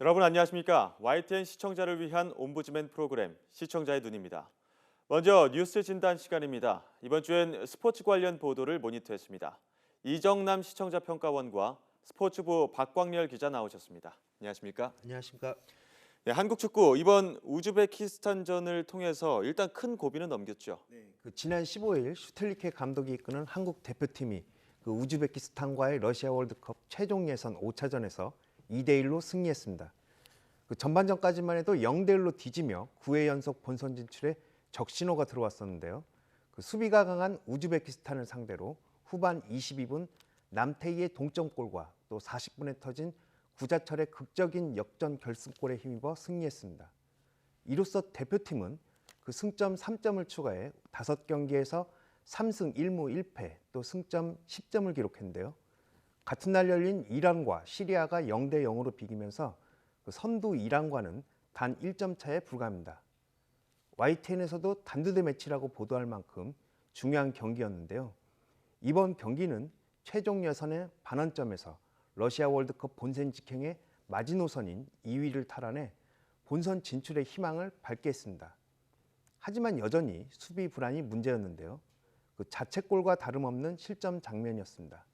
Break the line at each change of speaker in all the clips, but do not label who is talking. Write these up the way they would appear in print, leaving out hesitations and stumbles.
여러분 안녕하십니까? YTN 시청자를 위한 옴부즈맨 프로그램 시청자의 눈입니다. 먼저 뉴스 진단 시간입니다. 이번 주엔 스포츠 관련 보도를 모니터했습니다. 이정남 시청자평가원과 스포츠부 박광렬 기자 나오셨습니다. 안녕하십니까?
안녕하십니까?
네, 한국 축구 이번 우즈베키스탄전을 통해서 일단 큰 고비는 넘겼죠.
지난 15일 슈틸리케 감독이 이끄는 한국 대표팀이 우즈베키스탄과의 러시아 월드컵 최종 예선 5차전에서 2대1로 승리했습니다. 전반전까지만 해도 0대1로 뒤지며 9회 연속 본선 진출에 적신호가 들어왔었는데요. 수비가 강한 우즈베키스탄을 상대로 후반 22분 남태희의 동점골과 또 40분에 터진 구자철의 극적인 역전 결승골에 힘입어 승리했습니다. 이로써 대표팀은 승점 3점을 추가해 5경기에서 3승 1무 1패 또 승점 10점을 기록했는데요. 같은 날 열린 이란과 시리아가 0대 0으로 비기면서 선두 이란과는 단 1점 차에 불과합니다. YTN에서도 단두대 매치라고 보도할 만큼 중요한 경기였는데요. 이번 경기는 최종 예선의 반환점에서 러시아 월드컵 본선 직행의 마지노선인 2위를 탈환해 본선 진출의 희망을 밝게 했습니다. 하지만 여전히 수비 불안이 문제였는데요. 자책골과 다름없는 실점 장면이었습니다.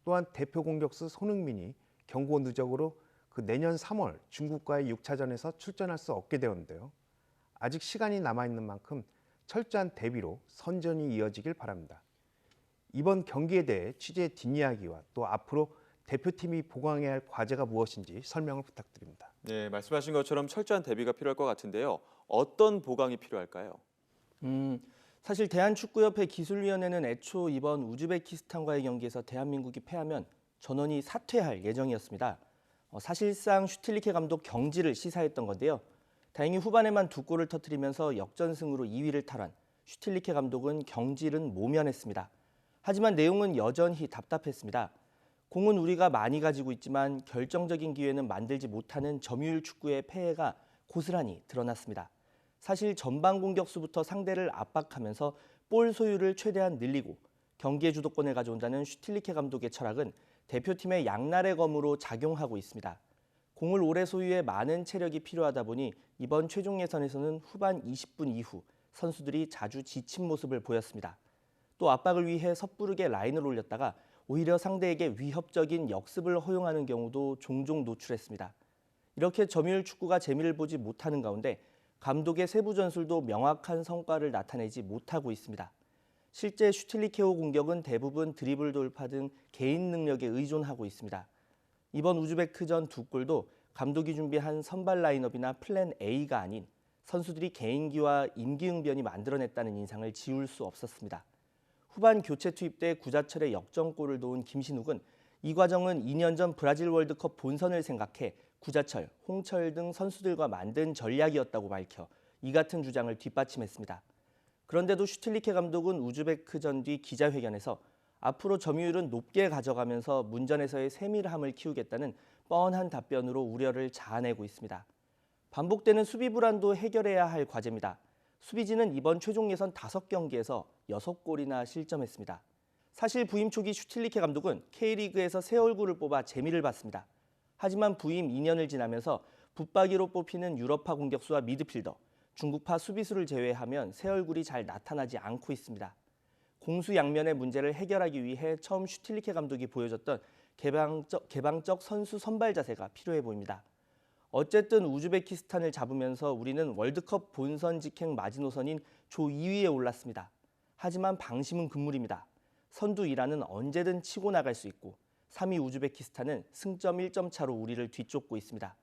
또한 대표 공격수 손흥민이 경고 누적으로 내년 3월 중국과의 6차전에서 출전할 수 없게 되었는데요. 아직 시간이 남아있는 만큼 철저한 대비로 선전이 이어지길 바랍니다. 이번 경기에 대해 취재 뒷이야기와 또 앞으로 대표팀이 보강해야 할 과제가 무엇인지 설명을 부탁드립니다.
네, 말씀하신 것처럼 철저한 대비가 필요할 것 같은데요. 어떤 보강이 필요할까요?
사실 대한축구협회 기술위원회는 애초 이번 우즈베키스탄과의 경기에서 대한민국이 패하면 전원이 사퇴할 예정이었습니다. 사실상 슈틸리케 감독 경질을 시사했던 건데요. 다행히 후반에만 2골을 터뜨리면서 역전승으로 2위를 탈환, 슈틸리케 감독은 경질은 모면했습니다. 하지만 내용은 여전히 답답했습니다. 공은 우리가 많이 가지고 있지만 결정적인 기회는 만들지 못하는 점유율 축구의 폐해가 고스란히 드러났습니다. 사실 전방 공격수부터 상대를 압박하면서 볼 소유를 최대한 늘리고 경기의 주도권을 가져온다는 슈틸리케 감독의 철학은 대표팀의 양날의 검으로 작용하고 있습니다. 공을 오래 소유해 많은 체력이 필요하다 보니 이번 최종 예선에서는 후반 20분 이후 선수들이 자주 지친 모습을 보였습니다. 또 압박을 위해 섣부르게 라인을 올렸다가 오히려 상대에게 위협적인 역습을 허용하는 경우도 종종 노출했습니다. 이렇게 점유율 축구가 재미를 보지 못하는 가운데 감독의 세부 전술도 명확한 성과를 나타내지 못하고 있습니다. 실제 슈틸리케호 공격은 대부분 드리블 돌파 등 개인 능력에 의존하고 있습니다. 이번 우즈베크전 2골도 감독이 준비한 선발 라인업이나 플랜 A가 아닌 선수들이 개인기와 임기응변이 만들어냈다는 인상을 지울 수 없었습니다. 후반 교체 투입돼 구자철의 역전골을 도운 김신욱은 이 과정은 2년 전 브라질 월드컵 본선을 생각해 구자철, 홍철 등 선수들과 만든 전략이었다고 밝혀 이 같은 주장을 뒷받침했습니다. 그런데도 슈틸리케 감독은 우즈베크전 뒤 기자회견에서 앞으로 점유율은 높게 가져가면서 문전에서의 세밀함을 키우겠다는 뻔한 답변으로 우려를 자아내고 있습니다. 반복되는 수비 불안도 해결해야 할 과제입니다. 수비진은 이번 최종 예선 5경기에서 6골이나 실점했습니다. 사실 부임 초기 슈틸리케 감독은 K리그에서 새 얼굴을 뽑아 재미를 봤습니다. 하지만 부임 2년을 지나면서 붙박이로 뽑히는 유럽파 공격수와 미드필더, 중국파 수비수를 제외하면 새 얼굴이 잘 나타나지 않고 있습니다. 공수 양면의 문제를 해결하기 위해 처음 슈틸리케 감독이 보여줬던 개방적 선수 선발 자세가 필요해 보입니다. 어쨌든 우즈베키스탄을 잡으면서 우리는 월드컵 본선 직행 마지노선인 조 2위에 올랐습니다. 하지만 방심은 금물입니다. 선두 이란은 언제든 치고 나갈 수 있고 3위 우즈베키스탄은 승점 1점 차로 우리를 뒤쫓고 있습니다.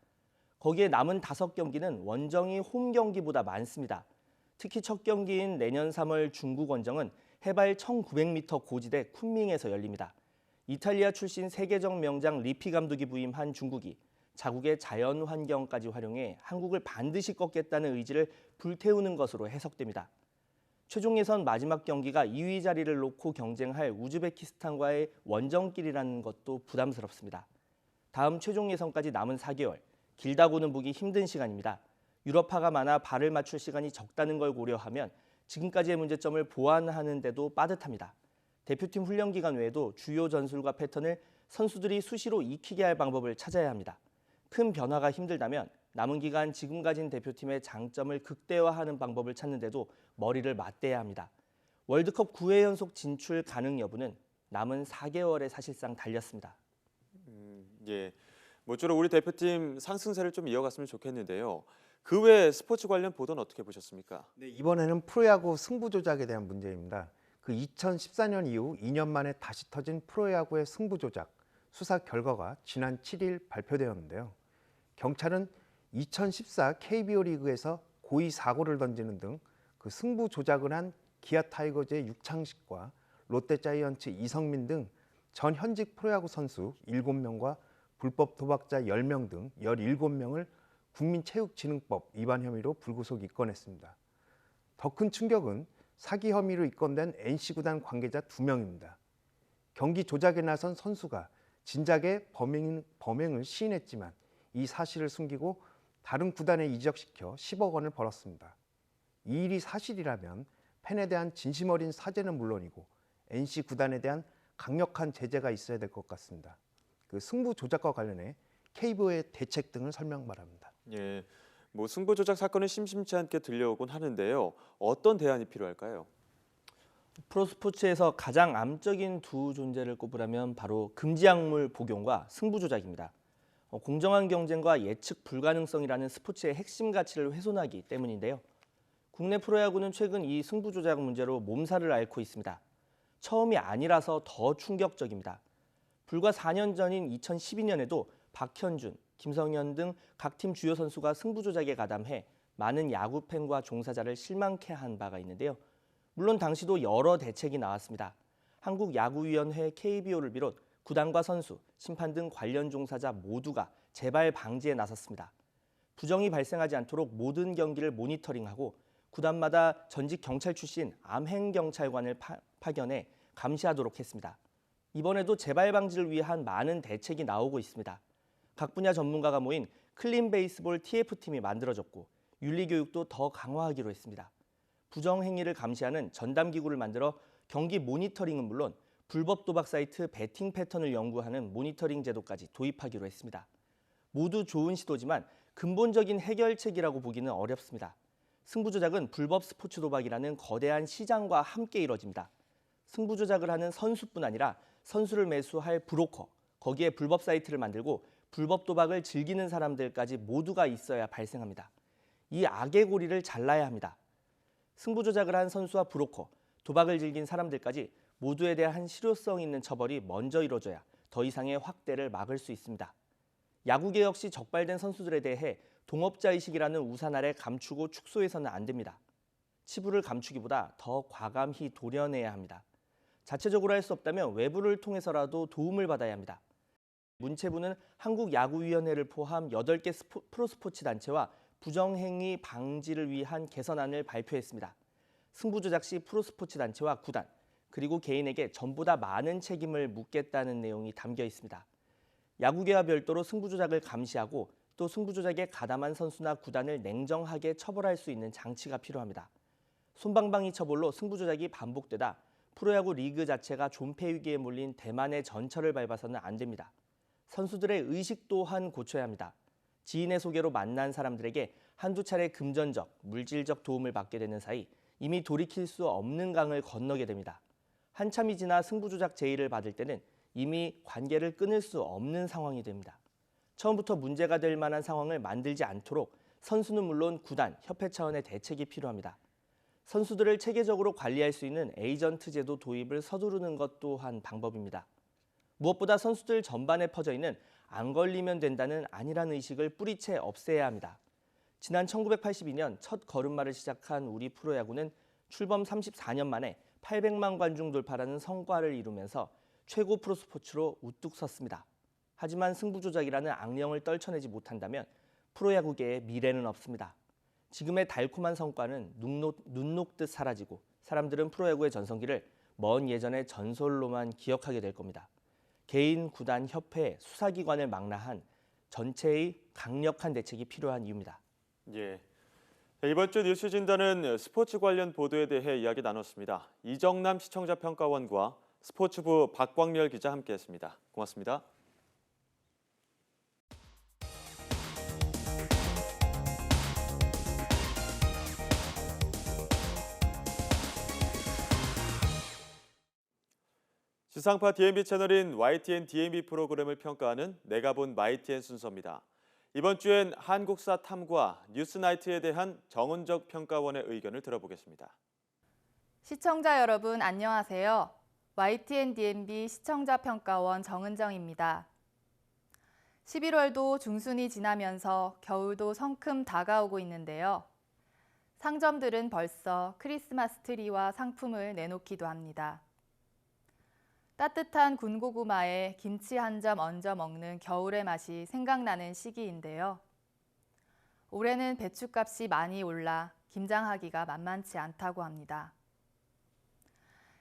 거기에 남은 5경기는 원정이 홈 경기보다 많습니다. 특히 첫 경기인 내년 3월 중국 원정은 해발 1900m 고지대 쿤밍에서 열립니다. 이탈리아 출신 세계적 명장 리피 감독이 부임한 중국이 자국의 자연 환경까지 활용해 한국을 반드시 꺾겠다는 의지를 불태우는 것으로 해석됩니다. 최종 예선 마지막 경기가 2위 자리를 놓고 경쟁할 우즈베키스탄과의 원정길이라는 것도 부담스럽습니다. 다음 최종 예선까지 남은 4개월, 길다고는 보기 힘든 시간입니다. 유럽파가 많아 발을 맞출 시간이 적다는 걸 고려하면 지금까지의 문제점을 보완하는 데도 빠듯합니다. 대표팀 훈련 기간 외에도 주요 전술과 패턴을 선수들이 수시로 익히게 할 방법을 찾아야 합니다. 큰 변화가 힘들다면 남은 기간 지금 가진 대표팀의 장점을 극대화하는 방법을 찾는데도 머리를 맞대야 합니다. 월드컵 9회 연속 진출 가능 여부는 남은 4개월에 사실상 달렸습니다.
예. 모쪼록 우리 대표팀 상승세를 좀 이어갔으면 좋겠는데요. 그 외 스포츠 관련 보도는 어떻게 보셨습니까?
네, 이번에는 프로야구 승부 조작에 대한 문제입니다. 그 2014년 이후 2년 만에 다시 터진 프로야구의 승부 조작 수사 결과가 지난 7일 발표되었는데요. 경찰은 2014 KBO 리그에서 고의 사고를 던지는 등 그 승부 조작을 한 기아 타이거즈의 유창식과 롯데자이언츠 이성민 등 전 현직 프로야구 선수 7명과 불법 도박자 10명 등 17명을 국민체육진흥법 위반 혐의로 불구속 입건했습니다. 더 큰 충격은 사기 혐의로 입건된 NC구단 관계자 2명입니다. 경기 조작에 나선 선수가 진작에 범행을 시인했지만 이 사실을 숨기고 다른 구단에 이적시켜 10억 원을 벌었습니다. 이 일이 사실이라면 팬에 대한 진심 어린 사죄는 물론이고 NC 구단에 대한 강력한 제재가 있어야 될 것 같습니다. 그 승부 조작과 관련해 KBO의 대책 등을 설명 바랍니다.
예. 뭐 승부 조작 사건은 심심치 않게 들려오곤 하는데요. 어떤 대안이 필요할까요?
프로스포츠에서 가장 암적인 두 존재를 꼽으라면 바로 금지 약물 복용과 승부 조작입니다. 공정한 경쟁과 예측 불가능성이라는 스포츠의 핵심 가치를 훼손하기 때문인데요. 국내 프로야구는 최근 이 승부 조작 문제로 몸살을 앓고 있습니다. 처음이 아니라서 더 충격적입니다. 불과 4년 전인 2012년에도 박현준, 김성현 등 각 팀 주요 선수가 승부 조작에 가담해 많은 야구 팬과 종사자를 실망케 한 바가 있는데요. 물론 당시도 여러 대책이 나왔습니다. 한국야구위원회 KBO를 비롯 구단과 선수, 심판 등 관련 종사자 모두가 재발 방지에 나섰습니다. 부정이 발생하지 않도록 모든 경기를 모니터링하고 구단마다 전직 경찰 출신 암행경찰관을 파견해 감시하도록 했습니다. 이번에도 재발 방지를 위한 많은 대책이 나오고 있습니다. 각 분야 전문가가 모인 클린 베이스볼 TF팀이 만들어졌고 윤리 교육도 더 강화하기로 했습니다. 부정 행위를 감시하는 전담 기구를 만들어 경기 모니터링은 물론 불법 도박 사이트 베팅 패턴을 연구하는 모니터링 제도까지 도입하기로 했습니다. 모두 좋은 시도지만 근본적인 해결책이라고 보기는 어렵습니다. 승부 조작은 불법 스포츠 도박이라는 거대한 시장과 함께 이뤄집니다. 승부 조작을 하는 선수뿐 아니라 선수를 매수할 브로커, 거기에 불법 사이트를 만들고 불법 도박을 즐기는 사람들까지 모두가 있어야 발생합니다. 이 악의 고리를 잘라야 합니다. 승부 조작을 한 선수와 브로커, 도박을 즐긴 사람들까지 모두에 대한 실효성 있는 처벌이 먼저 이뤄져야 더 이상의 확대를 막을 수 있습니다. 야구계 역시 적발된 선수들에 대해 동업자의식이라는 우산 아래 감추고 축소해서는 안 됩니다. 치부를 감추기보다 더 과감히 도려내야 합니다. 자체적으로 할 수 없다면 외부를 통해서라도 도움을 받아야 합니다. 문체부는 한국야구위원회를 포함 8개 프로스포츠 단체와 부정행위 방지를 위한 개선안을 발표했습니다. 승부 조작 시 프로스포츠 단체와 구단, 그리고 개인에게 전보다 많은 책임을 묻겠다는 내용이 담겨 있습니다. 야구계와 별도로 승부 조작을 감시하고 또 승부 조작에 가담한 선수나 구단을 냉정하게 처벌할 수 있는 장치가 필요합니다. 솜방망이 처벌로 승부 조작이 반복되다 프로야구 리그 자체가 존폐 위기에 몰린 대만의 전철을 밟아서는 안 됩니다. 선수들의 의식 또한 고쳐야 합니다. 지인의 소개로 만난 사람들에게 한두 차례 금전적, 물질적 도움을 받게 되는 사이 이미 돌이킬 수 없는 강을 건너게 됩니다. 한참이 지나 승부 조작 제의를 받을 때는 이미 관계를 끊을 수 없는 상황이 됩니다. 처음부터 문제가 될 만한 상황을 만들지 않도록 선수는 물론 구단, 협회 차원의 대책이 필요합니다. 선수들을 체계적으로 관리할 수 있는 에이전트 제도 도입을 서두르는 것 또한 방법입니다. 무엇보다 선수들 전반에 퍼져 있는 안 걸리면 된다는 안일한 의식을 뿌리채 없애야 합니다. 지난 1982년 첫 걸음마를 시작한 우리 프로야구는 출범 34년 만에 800만 관중 돌파라는 성과를 이루면서 최고 프로스포츠로 우뚝 섰습니다. 하지만 승부 조작이라는 악령을 떨쳐내지 못한다면 프로야구계에 미래는 없습니다. 지금의 달콤한 성과는 눈 녹듯 사라지고 사람들은 프로야구의 전성기를 먼 예전의 전설로만 기억하게 될 겁니다. 개인, 구단, 협회, 수사기관을 망라한 전체의 강력한 대책이 필요한 이유입니다.
예. 이번 주 뉴스 진단은 스포츠 관련 보도에 대해 이야기 나눴습니다. 이정남 시청자 평가원과 스포츠부 박광렬 기자 함께했습니다. 고맙습니다. 지상파 DMB 채널인 YTN DMB 프로그램을 평가하는 내가 본 YTN 순서입니다. 이번 주엔 한국사 탐과 뉴스나이트에 대한 정은적 평가원의 의견을 들어보겠습니다.
시청자 여러분 안녕하세요. YTN DMB 시청자 평가원 정은정입니다. 11월도 중순이 지나면서 겨울도 성큼 다가오고 있는데요. 상점들은 벌써 크리스마스 트리와 상품을 내놓기도 합니다. 따뜻한 군고구마에 김치 한 점 얹어 먹는 겨울의 맛이 생각나는 시기인데요. 올해는 배춧값이 많이 올라 김장하기가 만만치 않다고 합니다.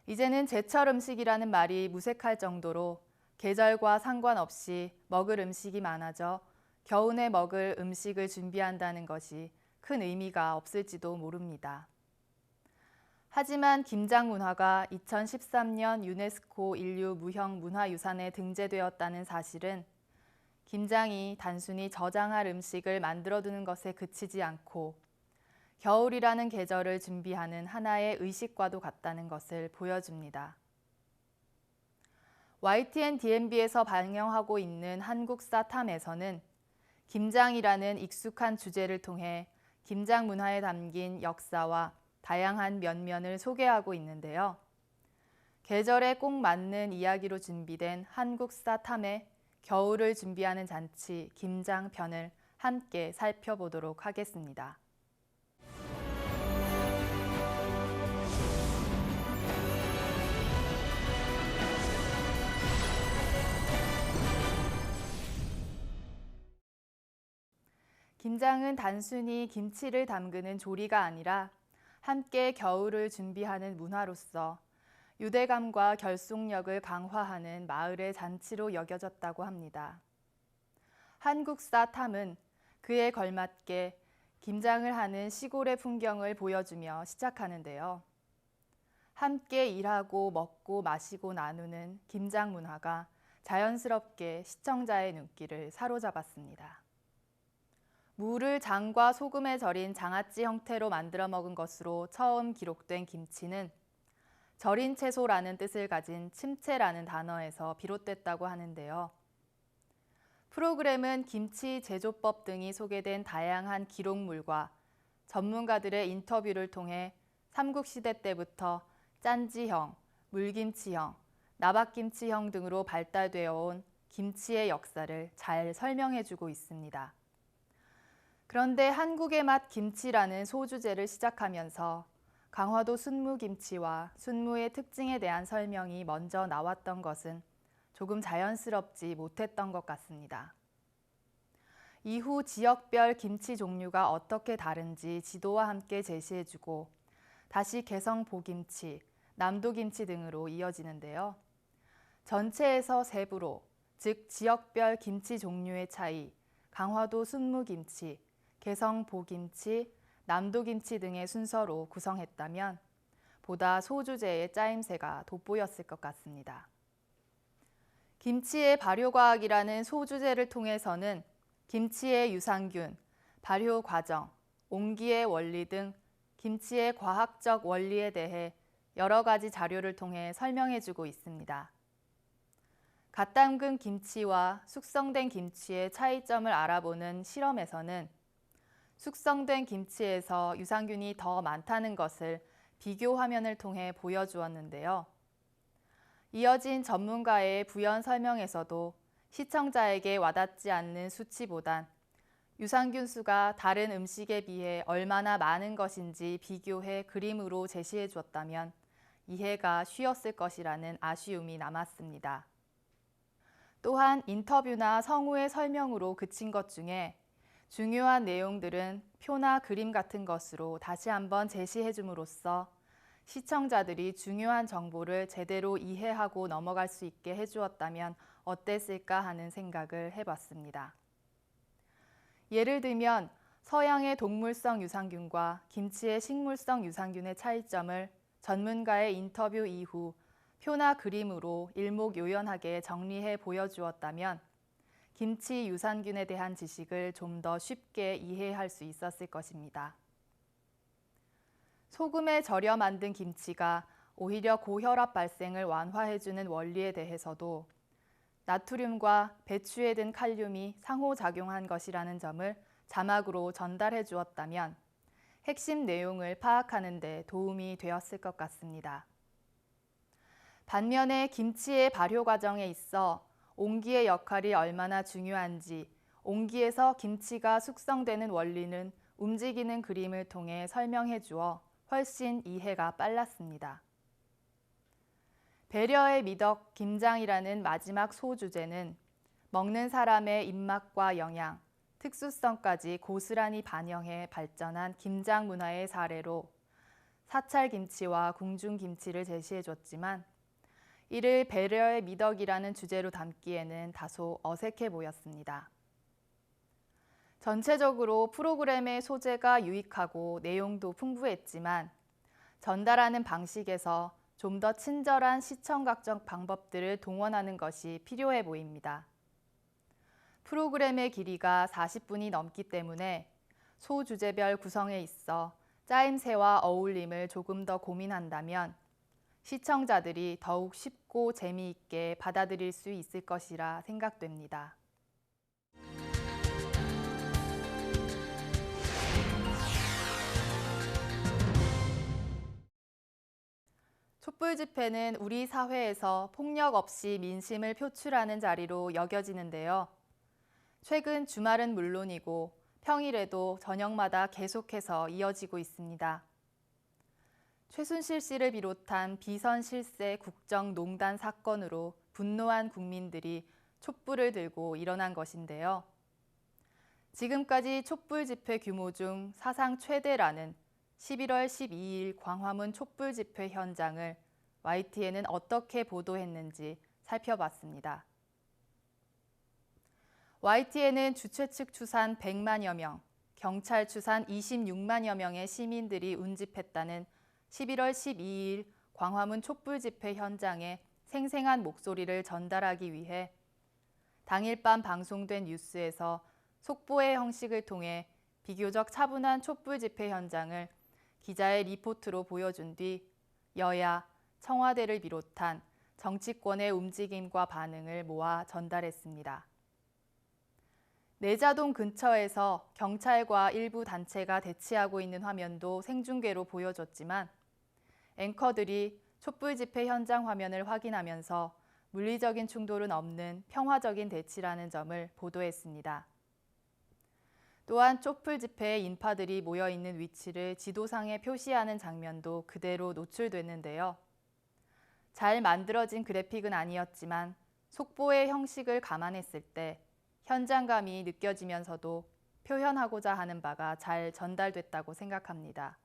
이제는 제철 음식이라는 말이 무색할 정도로 계절과 상관없이 먹을 음식이 많아져 겨우내 먹을 음식을 준비한다는 것이 큰 의미가 없을지도 모릅니다. 하지만 김장 문화가 2013년 유네스코 인류 무형 문화유산에 등재되었다는 사실은 김장이 단순히 저장할 음식을 만들어두는 것에 그치지 않고 겨울이라는 계절을 준비하는 하나의 의식과도 같다는 것을 보여줍니다. YTN DMB에서 방영하고 있는 한국사 탐에서는 김장이라는 익숙한 주제를 통해 김장 문화에 담긴 역사와 다양한 면면을 소개하고 있는데요. 계절에 꼭 맞는 이야기로 준비된 한국사 탐의 겨울을 준비하는 잔치 김장편을 함께 살펴보도록 하겠습니다. 김장은 단순히 김치를 담그는 조리가 아니라 함께 겨울을 준비하는 문화로서 유대감과 결속력을 강화하는 마을의 잔치로 여겨졌다고 합니다. 한국사 탐은 그에 걸맞게 김장을 하는 시골의 풍경을 보여주며 시작하는데요. 함께 일하고 먹고 마시고 나누는 김장 문화가 자연스럽게 시청자의 눈길을 사로잡았습니다. 무를 장과 소금에 절인 장아찌 형태로 만들어 먹은 것으로 처음 기록된 김치는 절인 채소라는 뜻을 가진 침채라는 단어에서 비롯됐다고 하는데요. 프로그램은 김치 제조법 등이 소개된 다양한 기록물과 전문가들의 인터뷰를 통해 삼국시대 때부터 짠지형, 물김치형, 나박김치형 등으로 발달되어 온 김치의 역사를 잘 설명해주고 있습니다. 그런데 한국의 맛 김치라는 소주제를 시작하면서 강화도 순무김치와 순무의 특징에 대한 설명이 먼저 나왔던 것은 조금 자연스럽지 못했던 것 같습니다. 이후 지역별 김치 종류가 어떻게 다른지 지도와 함께 제시해주고 다시 개성 보김치, 남도김치 등으로 이어지는데요. 전체에서 세부로, 즉 지역별 김치 종류의 차이, 강화도 순무김치, 개성 보김치, 남도김치 등의 순서로 구성했다면 보다 소주제의 짜임새가 돋보였을 것 같습니다. 김치의 발효과학이라는 소주제를 통해서는 김치의 유산균, 발효 과정, 옹기의 원리 등 김치의 과학적 원리에 대해 여러 가지 자료를 통해 설명해주고 있습니다. 갓 담근 김치와 숙성된 김치의 차이점을 알아보는 실험에서는 숙성된 김치에서 유산균이 더 많다는 것을 비교 화면을 통해 보여주었는데요. 이어진 전문가의 부연 설명에서도 시청자에게 와닿지 않는 수치보단 유산균 수가 다른 음식에 비해 얼마나 많은 것인지 비교해 그림으로 제시해 주었다면 이해가 쉬웠을 것이라는 아쉬움이 남았습니다. 또한 인터뷰나 성우의 설명으로 그친 것 중에 중요한 내용들은 표나 그림 같은 것으로 다시 한번 제시해 줌으로써 시청자들이 중요한 정보를 제대로 이해하고 넘어갈 수 있게 해주었다면 어땠을까 하는 생각을 해봤습니다. 예를 들면 서양의 동물성 유산균과 김치의 식물성 유산균의 차이점을 전문가의 인터뷰 이후 표나 그림으로 일목요연하게 정리해 보여주었다면 김치 유산균에 대한 지식을 좀 더 쉽게 이해할 수 있었을 것입니다. 소금에 절여 만든 김치가 오히려 고혈압 발생을 완화해주는 원리에 대해서도 나트륨과 배추에 든 칼륨이 상호작용한 것이라는 점을 자막으로 전달해 주었다면 핵심 내용을 파악하는 데 도움이 되었을 것 같습니다. 반면에 김치의 발효 과정에 있어 온기의 역할이 얼마나 중요한지 온기에서 김치가 숙성되는 원리는 움직이는 그림을 통해 설명해 주어 훨씬 이해가 빨랐습니다. 배려의 미덕 김장이라는 마지막 소주제는 먹는 사람의 입맛과 영양, 특수성까지 고스란히 반영해 발전한 김장 문화의 사례로 사찰김치와 궁중김치를 제시해줬지만 이를 배려의 미덕이라는 주제로 담기에는 다소 어색해 보였습니다. 전체적으로 프로그램의 소재가 유익하고 내용도 풍부했지만 전달하는 방식에서 좀 더 친절한 시청각적 방법들을 동원하는 것이 필요해 보입니다. 프로그램의 길이가 40분이 넘기 때문에 소주제별 구성에 있어 짜임새와 어울림을 조금 더 고민한다면 시청자들이 더욱 쉽고 재미있게 받아들일 수 있을 것이라 생각됩니다. 촛불 집회는 우리 사회에서 폭력 없이 민심을 표출하는 자리로 여겨지는데요. 최근 주말은 물론이고 평일에도 저녁마다 계속해서 이어지고 있습니다. 최순실 씨를 비롯한 비선 실세 국정농단 사건으로 분노한 국민들이 촛불을 들고 일어난 것인데요. 지금까지 촛불 집회 규모 중 사상 최대라는 11월 12일 광화문 촛불 집회 현장을 YTN은 어떻게 보도했는지 살펴봤습니다. YTN은 주최 측 추산 100만여 명, 경찰 추산 26만여 명의 시민들이 운집했다는 11월 12일 광화문 촛불 집회 현장의 생생한 목소리를 전달하기 위해 당일 밤 방송된 뉴스에서 속보의 형식을 통해 비교적 차분한 촛불 집회 현장을 기자의 리포트로 보여준 뒤 여야, 청와대를 비롯한 정치권의 움직임과 반응을 모아 전달했습니다. 내자동 근처에서 경찰과 일부 단체가 대치하고 있는 화면도 생중계로 보여줬지만 앵커들이 촛불 집회 현장 화면을 확인하면서 물리적인 충돌은 없는 평화적인 대치라는 점을 보도했습니다. 또한 촛불 집회에 인파들이 모여있는 위치를 지도상에 표시하는 장면도 그대로 노출됐는데요. 잘 만들어진 그래픽은 아니었지만 속보의 형식을 감안했을 때 현장감이 느껴지면서도 표현하고자 하는 바가 잘 전달됐다고 생각합니다.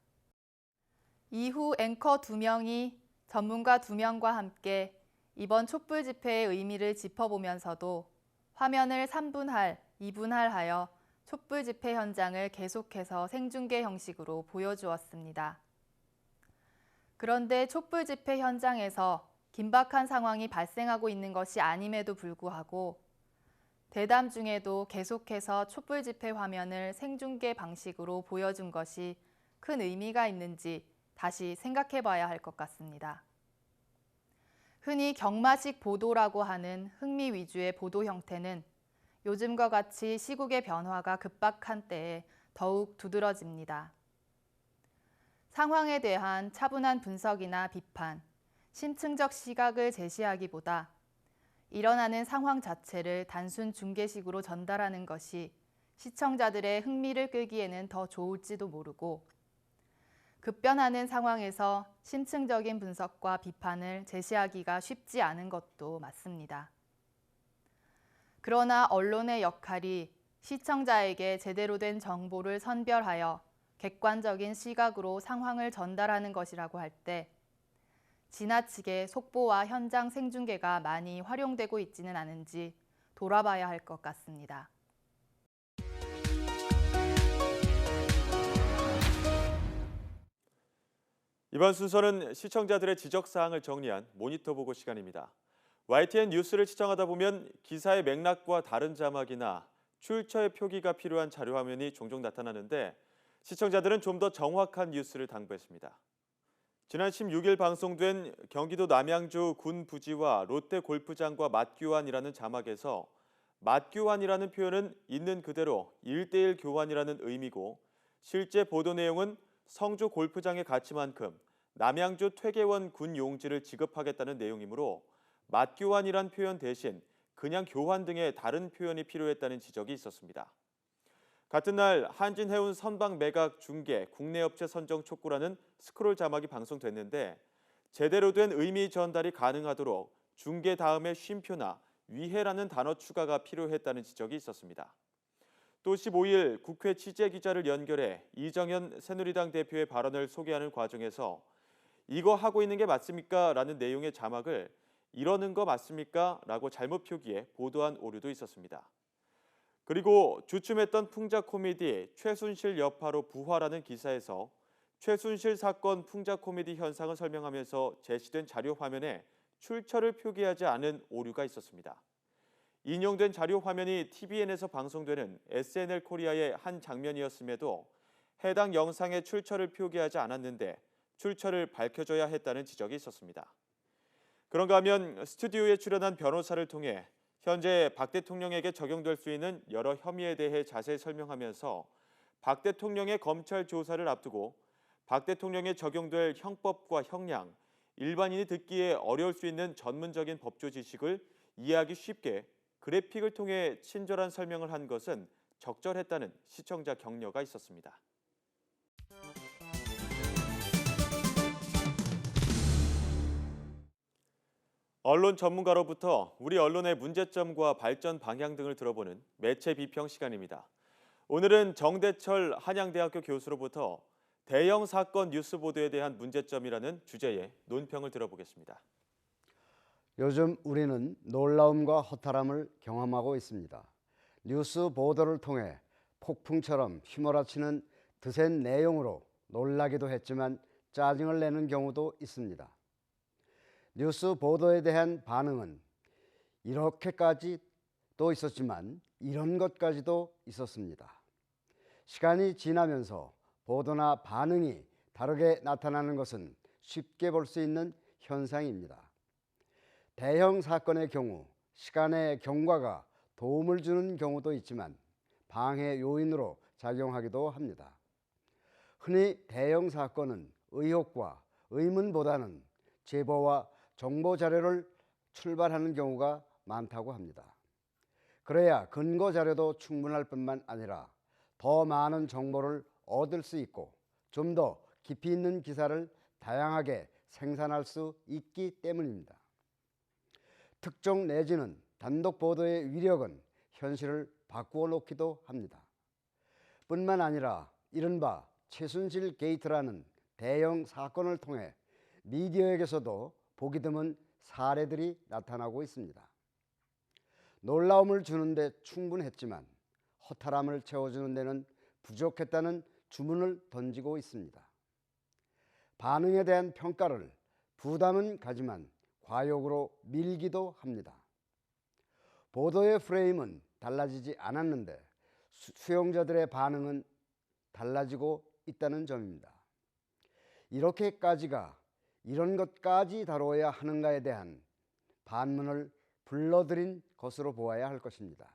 이후 앵커 2명이 전문가 2명과 함께 이번 촛불 집회의 의미를 짚어보면서도 화면을 3분할, 2분할하여 촛불 집회 현장을 계속해서 생중계 형식으로 보여주었습니다. 그런데 촛불 집회 현장에서 긴박한 상황이 발생하고 있는 것이 아님에도 불구하고 대담 중에도 계속해서 촛불 집회 화면을 생중계 방식으로 보여준 것이 큰 의미가 있는지 다시 생각해 봐야 할 것 같습니다. 흔히 경마식 보도라고 하는 흥미 위주의 보도 형태는 요즘과 같이 시국의 변화가 급박한 때에 더욱 두드러집니다. 상황에 대한 차분한 분석이나 비판, 심층적 시각을 제시하기보다 일어나는 상황 자체를 단순 중계식으로 전달하는 것이 시청자들의 흥미를 끌기에는 더 좋을지도 모르고 급변하는 상황에서 심층적인 분석과 비판을 제시하기가 쉽지 않은 것도 맞습니다. 그러나 언론의 역할이 시청자에게 제대로 된 정보를 선별하여 객관적인 시각으로 상황을 전달하는 것이라고 할 때 지나치게 속보와 현장 생중계가 많이 활용되고 있지는 않은지 돌아봐야 할 것 같습니다.
이번 순서는 시청자들의 지적사항을 정리한 모니터 보고 시간입니다. YTN 뉴스를 시청하다 보면 기사의 맥락과 다른 자막이나 출처의 표기가 필요한 자료 화면이 종종 나타나는데 시청자들은 좀 더 정확한 뉴스를 당부했습니다. 지난 16일 방송된 경기도 남양주 군 부지와 롯데 골프장과 맞교환이라는 자막에서 맞교환이라는 표현은 있는 그대로 1대1 교환이라는 의미고 실제 보도 내용은 성주 골프장의 가치만큼 남양주 퇴계원 군 용지를 지급하겠다는 내용이므로 맞교환이란 표현 대신 그냥 교환 등의 다른 표현이 필요했다는 지적이 있었습니다. 같은 날 한진해운 선박 매각 중개 국내 업체 선정 촉구라는 스크롤 자막이 방송됐는데 제대로 된 의미 전달이 가능하도록 중개 다음에 쉼표나 위해라는 단어 추가가 필요했다는 지적이 있었습니다. 또 15일 국회 취재기자를 연결해 이정현 새누리당 대표의 발언을 소개하는 과정에서 이거 하고 있는 게 맞습니까? 라는 내용의 자막을 이러는 거 맞습니까? 라고 잘못 표기해 보도한 오류도 있었습니다. 그리고 주춤했던 풍자 코미디 최순실 여파로 부활하는 기사에서 최순실 사건 풍자 코미디 현상을 설명하면서 제시된 자료 화면에 출처를 표기하지 않은 오류가 있었습니다. 인용된 자료 화면이 TVN에서 방송되는 SNL 코리아의 한 장면이었음에도 해당 영상의 출처를 표기하지 않았는데 출처를 밝혀줘야 했다는 지적이 있었습니다. 그런가 하면 스튜디오에 출연한 변호사를 통해 현재 박 대통령에게 적용될 수 있는 여러 혐의에 대해 자세히 설명하면서 박 대통령의 검찰 조사를 앞두고 박 대통령에 적용될 형법과 형량, 일반인이 듣기에 어려울 수 있는 전문적인 법조 지식을 이해하기 쉽게 그래픽을 통해 친절한 설명을 한 것은 적절했다는 시청자 격려가 있었습니다. 언론 전문가로부터 우리 언론의 문제점과 발전 방향 등을 들어보는 매체 비평 시간입니다. 오늘은 정대철 한양대학교 교수로부터 대형 사건 뉴스 보도에 대한 문제점이라는 주제의 논평을 들어보겠습니다.
요즘 우리는 놀라움과 허탈함을 경험하고 있습니다. 뉴스 보도를 통해 폭풍처럼 휘몰아치는 드센 내용으로 놀라기도 했지만 짜증을 내는 경우도 있습니다. 뉴스 보도에 대한 반응은 이렇게까지도 있었지만 이런 것까지도 있었습니다. 시간이 지나면서 보도나 반응이 다르게 나타나는 것은 쉽게 볼 수 있는 현상입니다. 대형 사건의 경우 시간의 경과가 도움을 주는 경우도 있지만 방해 요인으로 작용하기도 합니다. 흔히 대형 사건은 의혹과 의문보다는 제보와 정보 자료를 출발하는 경우가 많다고 합니다. 그래야 근거 자료도 충분할 뿐만 아니라 더 많은 정보를 얻을 수 있고 좀 더 깊이 있는 기사를 다양하게 생산할 수 있기 때문입니다. 특종 내지는 단독 보도의 위력은 현실을 바꾸어 놓기도 합니다. 뿐만 아니라 이른바 최순실 게이트라는 대형 사건을 통해 미디어에게서도 보기 드문 사례들이 나타나고 있습니다. 놀라움을 주는데 충분했지만 허탈함을 채워주는 데는 부족했다는 주문을 던지고 있습니다. 반응에 대한 평가를 부담은 가지만 과욕으로 밀기도 합니다. 보도의 프레임은 달라지지 않았는데 수용자들의 반응은 달라지고 있다는 점입니다. 이렇게까지가 이런 것까지 다뤄야 하는가에 대한 반문을 불러들인 것으로 보아야 할 것입니다.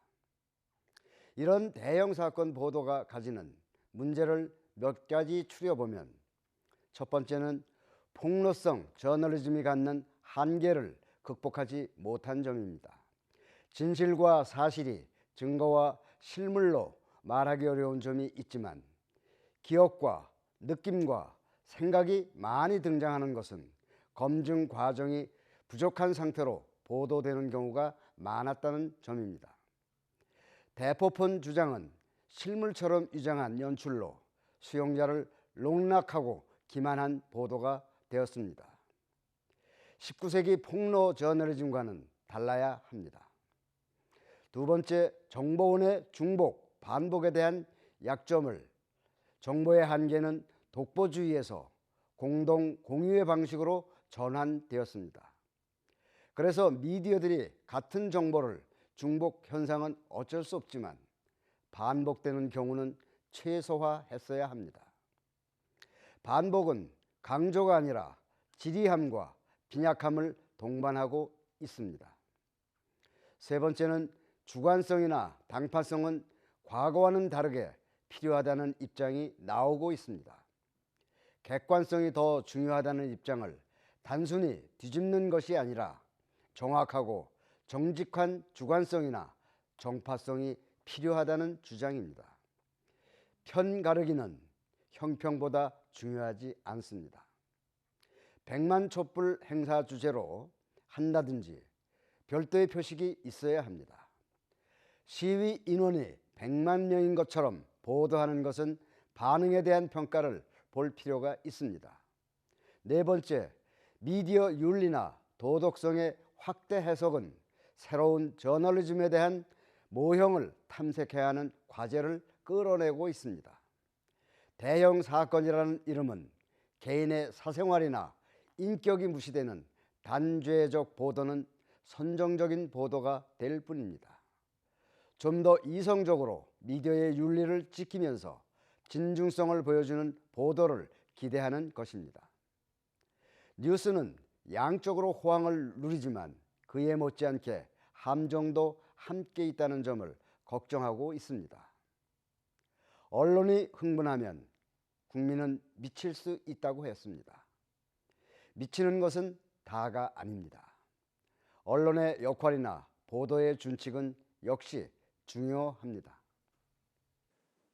이런 대형 사건 보도가 가지는 문제를 몇 가지 추려보면 첫 번째는 폭로성 저널리즘이 갖는 한계를 극복하지 못한 점입니다. 진실과 사실이 증거와 실물로 말하기 어려운 점이 있지만 기억과 느낌과 생각이 많이 등장하는 것은 검증 과정이 부족한 상태로 보도되는 경우가 많았다는 점입니다. 대포폰 주장은 실물처럼 위장한 연출로 수용자를 농락하고 기만한 보도가 되었습니다. 19세기 폭로 저널리즘과는 달라야 합니다. 두 번째, 정보원의 중복, 반복에 대한 약점을 정보의 한계는 독보주의에서 공동 공유의 방식으로 전환되었습니다. 그래서 미디어들이 같은 정보를 중복 현상은 어쩔 수 없지만 반복되는 경우는 최소화했어야 합니다. 반복은 강조가 아니라 지리함과 빈약함을 동반하고 있습니다. 세 번째는 주관성이나 당파성은 과거와는 다르게 필요하다는 입장이 나오고 있습니다. 객관성이 더 중요하다는 입장을 단순히 뒤집는 것이 아니라 정확하고 정직한 주관성이나 정파성이 필요하다는 주장입니다. 편 가르기는 형평보다 중요하지 않습니다. 100만 촛불 행사 주제로 한다든지 별도의 표식이 있어야 합니다. 시위 인원이 100만 명인 것처럼 보도하는 것은 반응에 대한 평가를 볼 필요가 있습니다. 네 번째, 미디어 윤리나 도덕성의 확대 해석은 새로운 저널리즘에 대한 모형을 탐색해야 하는 과제를 끌어내고 있습니다. 대형 사건이라는 이름은 개인의 사생활이나 인격이 무시되는 단죄적 보도는 선정적인 보도가 될 뿐입니다. 좀 더 이성적으로 미디어의 윤리를 지키면서 진중성을 보여주는 보도를 기대하는 것입니다. 뉴스는 양쪽으로 호황을 누리지만 그에 못지않게 함정도 함께 있다는 점을 걱정하고 있습니다. 언론이 흥분하면 국민은 미칠 수 있다고 했습니다. 미치는 것은 다가 아닙니다. 언론의 역할이나 보도의 준칙은 역시 중요합니다.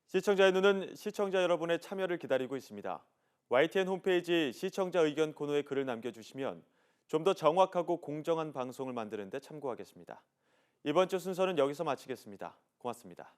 시청자의 눈은 시청자 여러분의 참여를 기다리고 있습니다. YTN 홈페이지 시청자 의견 코너에 글을 남겨주시면 좀 더 정확하고 공정한 방송을 만드는 데 참고하겠습니다. 이번 주 순서는 여기서 마치겠습니다. 고맙습니다.